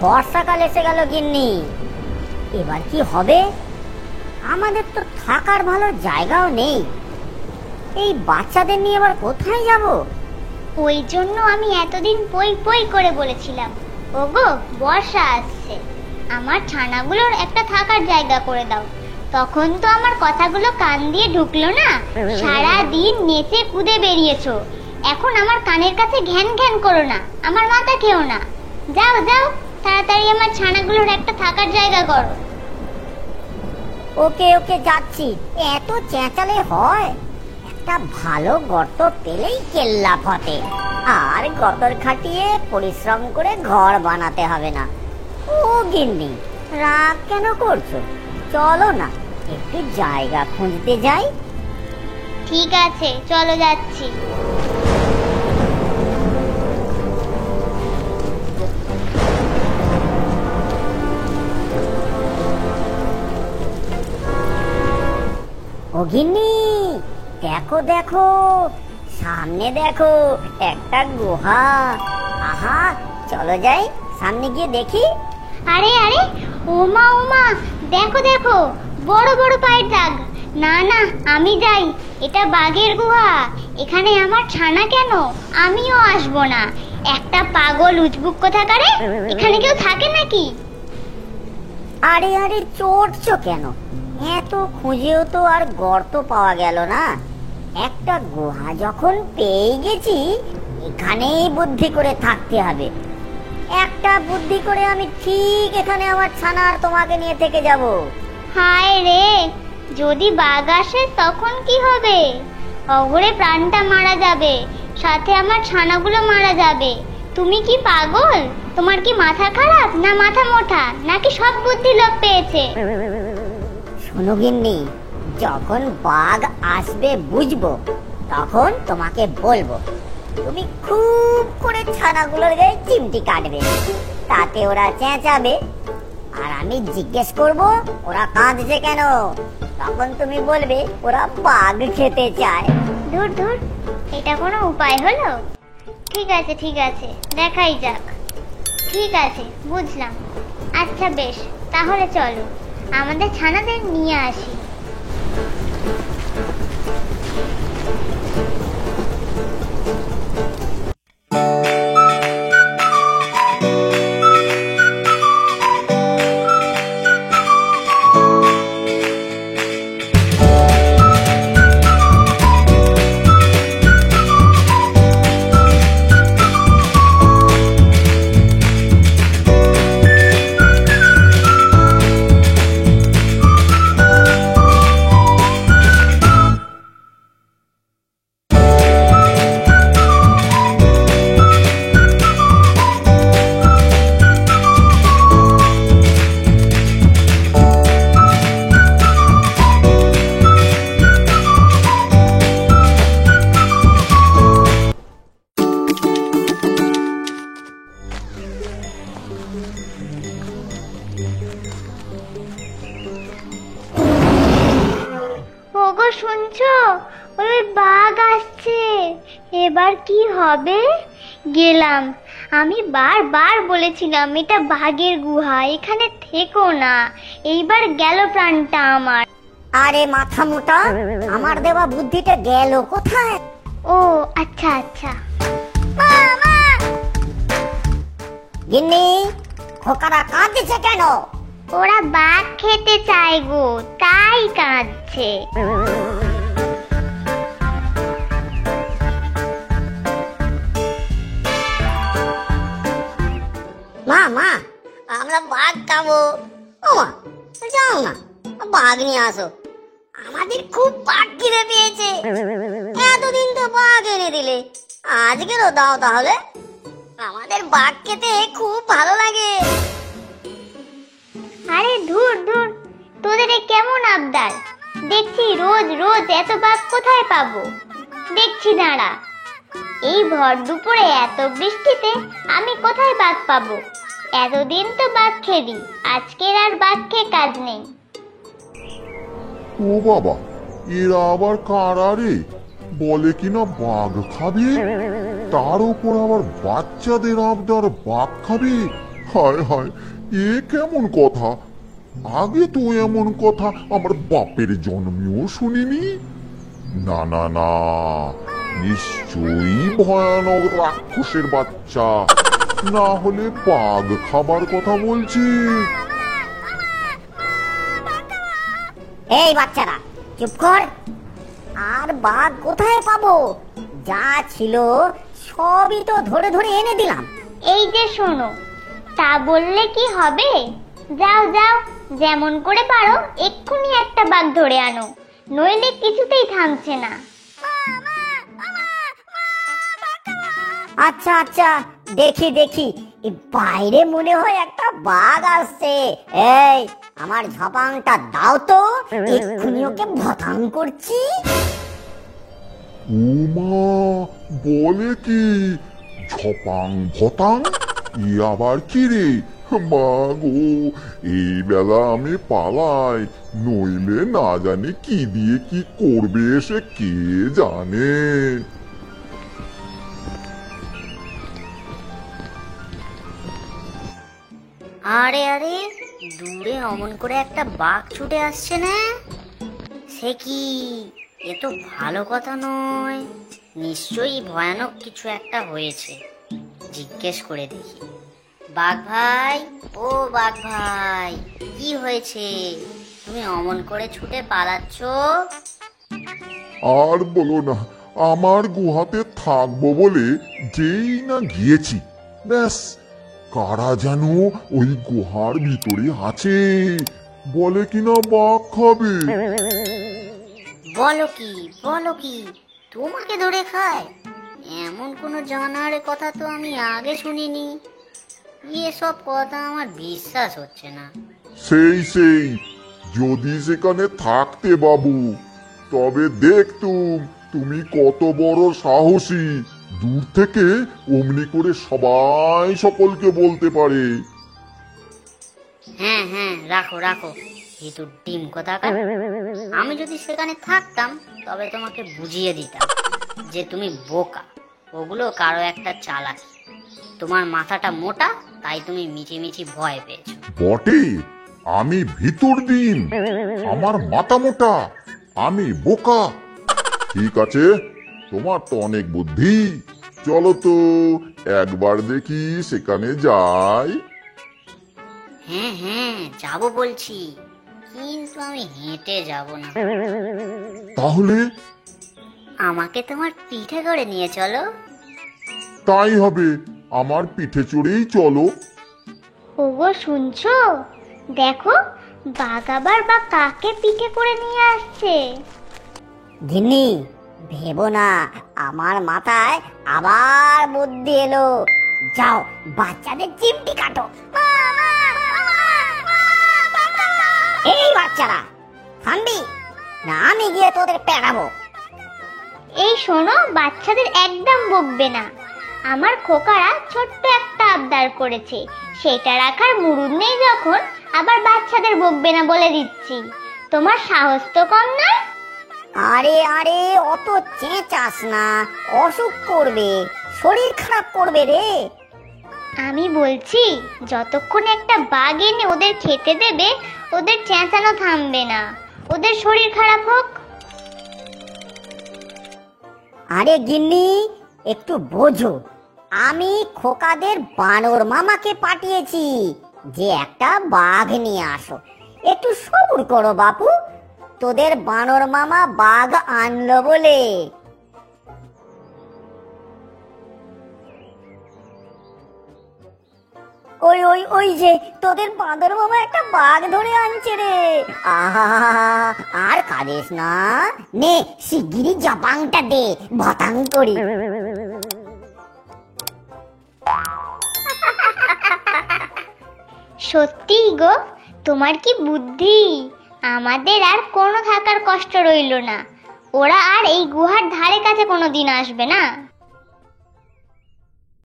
বর্ষাকাল এসে গেল গিন্নি, এবার কি হবে? আমাদের তো থাকার ভালো জায়গাও নেই। এই বাচ্চাদের নিয়ে এবার কোথায় যাব? ওই জন্য আমি এতদিন পই পই করে বলেছিলাম, ওগো বর্ষা আসছে, আমার ছানাগুলোর একটা থাকার জায়গা করে দাও। তখন তো আমার কথাগুলো কান দিয়ে ঢুকলো না, সারা দিন নেচে কুদে বেরিয়েছো। এখন আমার কানের কাছে ঘ্যান ঘ্যান করো না, আমার মাথা খেও না। যাও যাও, তাড়াতাড়ি আমার ছানাগুলোর একটা থাকার জায়গা করো। ওকে ওকে, যাচ্ছি। এত চেঁচালে হয়? একটা ভালো গর্ত পেলেই কেল্লা ফতে, আর গতর খাটিয়ে পরিশ্রম করে ঘর বানাতে হবে না। ও গিন্নি, রাগ কেন করছো? চলো না, একটু জায়গা খুঁজতে যাই। ঠিক আছে, চলো যাচ্ছি। ও গিন্নি, দেখো দেখো, সামনে দেখো একটা গুহা। আহা, চলো যাই, সামনে গিয়ে দেখি। আরে আরে, ওমা ওমা, দেখো দেখো, বড় বড় পায়ের দাগ। না না, আমি যাই, এটা বাঘের গুহা। এখানে আমার ছানা কেন? আমিও আসবো না। একটা পাগল উজবুক কোথাকারে, এখানে কেউ থাকে নাকি? আরে আরে, চড়ছো কেন? এত খুঁজেও তো আর গর্ত পাওয়া গেল না। একটা গুহা যখন পেয়ে গেছি, এখানেই বুদ্ধি করে থাকতে হবে। একটা বুদ্ধি করে আমি ঠিক এখানে আমার ছানা আর তোমাকে নিয়ে থেকে যাব। হায় রে, যদি বাঘ আসে তখন কি হবে? অঘরে প্রাণটা মারা যাবে, সাথে আমার ছানাগুলো মারা যাবে। তুমি কি পাগল? তোমার কি মাথা খারাপ, না মাথা মোটা, নাকি সব বুদ্ধি লোপ পেয়েছে? শোনো গিন্নি, যখন বাঘ আসবে বুঝবো, তখন তোমাকে বলবো। তুমি খুব করে ছানাগুলোর গায়ে চিমটি কাটবে, তাতে ওরা চেঁচাবে। আর আমি জিজ্ঞেস করব ওরা কাঁদছে কেন, তখন তুমি বলবে ওরা বাঘ খেতে চায়। ধুর ধুর, এটা কোনো উপায় হলো? ঠিক আছে ঠিক আছে, দেখাই যাক। ঠিক আছে, বুঝলাম। আচ্ছা বেশ, তাহলে চলো আমাদের ছানাদের নিয়ে আসি। ওগো শুনছো, ওই বাঘ আসছে। এবার কি হবে? গেলাম। আমি বারবার বলেছিলাম এটা বাঘের গুহা, এখানে থেকো না। এইবার গেল প্রাণটা আমার। আরে মাথা মোটা, আমার দেওয়া বুদ্ধিটা গেল কোথায়? ও আচ্ছা আচ্ছা। গিন্নি, খোকারা কাঁদছে কেন? ওরা বাঘ খেতে চায় গো, তাই কাঁদছে। মা মা, আমরা বাঘ খাবো। ও মা, যাও না, বাঘ নিয়ে আসো। আমাদের খুব বাঘ খিদে পেয়েছে। এতদিন তো বাঘ এনে দিলে, আজকেরও দাও তাহলে। আমাদের বাঘ খেতে খুব ভালো লাগে। আরে ধুর ধুর, তোদের এ কেমন আবদার? দেখছি রোজ রোজ এত বাঘ কোথায় পাবো? দেখছি দাঁড়া, এই ভর দুপুরে এত বৃষ্টিতে আমি কোথায় বাঘ পাবো? এতদিন তো বাঘ খেলি, আজকের আর বাঘ খেয়ে কাজ নেই। ও বাবা, এরা আবার কারা রে? বলে কিনা বাঘ খাবি, তার উপর আবার বাচ্চাদের আবদার বাঘ খাবি। হায় হায়, এ কেমন কথা? আগে তো এমন কথা আমার বাপের জন্মেও শুনিনি। না না না, নিশ্চয়ই ভয়ানক রাক্ষসের বাচ্চা, না হলে বাঘ খাবার কথা বলছি। এই বাচ্চারা চুপ কর। আর বাঘ কোথায় পাবো? যা ছিল সবই তো ধরে ধরে এনে দিলাম। এই যে শোনো, তা বললে কি হবে? যাও যাও, যেমন করে পারো এক্ষুনি একটা বাঘ ধরে আনো, নইলে কিছুতেই থামছে না। আচ্ছা আচ্ছা, দেখি দেখি, এই বাইরে মনে হয় একটা বাঘ আসছে। এই আমার ঝপাংটা দাও তো, এক্ষুনি ওকে ভতাং করছি। উমা, বলে কি? ঝপাং ভতাং? ই আবার কি রে? মা গো, এই বেলা আমি পালাই, নইলে না জানি কি দিয়ে কি করবে এসে, কে জানে। আরে আরে, দূরে অমন করে একটা বাঘ ছুটে আসছে না? সে কি? এ তো ভালো কথা নয়। নিশ্চয়ই ভয়ানক কিছু একটা হয়েছে। জিজ্ঞেস করে দেখি। বাঘ ভাই, ও বাঘ ভাই, কি হয়েছে? তুমি অমন করে ছুটে পালাচ্ছ? আর বলো না, আমার গুহাতে থাকবো বলে যেই না গিয়েছি, ব্যাস কারা যেন ওই গুহার ভিতরে আছে, বলে কিনা বাঘ খাবে। বলো কি বলো কি, তোমাকে ধরে খায়? এমন কোনো জানার কথা তো আমি আগে শুনিনি। এসব কথা আমার বিশ্বাস হচ্ছে না। সেই সেই, যদি সেখানে থাকতে বাবু, তবে দেখতুম তুমি কত বড় সাহসী। দূর থেকে অমনি করে সবাই সকলকে বলতে পারে। হ্যাঁ হ্যাঁ, রাখো রাখো, ভিতর ডিম কোথাকার। আমি যদি সেখানে থাকতাম তবে তোমাকে বুঝিয়ে দিতাম যে তুমি বোকা। ওগুলো কারো একটা চালাকি। তোমার মাথাটা মোটা, তাই তুমি মিছিমিছি ভয় পেয়েছো। বটে, আমি ভিতর ডিম, আমার মাথা মোটা, আমি বোকা। ঠিক আছে, তোমার তো অনেক বুদ্ধি। চলো তো একবার দেখি সেখানে যাই। হ্যাঁ হ্যাঁ, যাবো বলছি, কিন্তু আমি হেঁটে যাব না। তাহলে? আমাকে তোমার পিঠে করে নিয়ে চলো। তাই হবে, আমার পিঠে চড়েই চলো। ওগো শুনছো? দেখো, বাঘ আবার বা কাকে পিঠে করে নিয়ে আসছে। গিন্নি, ভেবো না, আমার মাথায় আবার বুদ্ধি এলো। যাও, বাচ্চাদের চিমটি কাটো। এই বাচ্চারা, থামবি না আমি গিয়ে তোদের পেড়াবো। এই শোনো, বাচ্চাদের একদম বকবে না। আমার খোকারা ছোট্ট একটা আবদার করেছে, সেটা রাখার মুরুদ নেই যখন, আবার বাচ্চাদের বকবে না বলে দিচ্ছি। তোমার সাহস তো কম না। আরে আরে, অত চেঁচাস না, অসুখ করবে, শরীর খারাপ করবে রে। আমি বলছি, যতক্ষণ একটা বাঘ এনে ওদের খেতে দেবে, ওদের চেঁচানো থামবে না, ওদের শরীর খারাপ হোক। আরে গিন্নি, একটু বোঝো, আমি খোকাদের বানর মামাকে পাঠিয়েছি যে একটা বাঘ নিয়ে আসো। একটু সবুর করো বাপু, তোদের বানর মামা বাঘ আনলো বলে। ওই ওই ওই যে তোদের বাঁদর মামা একটা বাঘ ধরে আনছে রে। আহা, আর কাঁদিস না, নে শিগগিরই জাপাংটা দে, ভতাং করি। সত্যি গো, তোমার কি বুদ্ধি! আমাদের আর কোনো থাকার কষ্ট রইলো না। ওরা আর এই গুহার ধারে কাছে কোনোদিন আসবে না।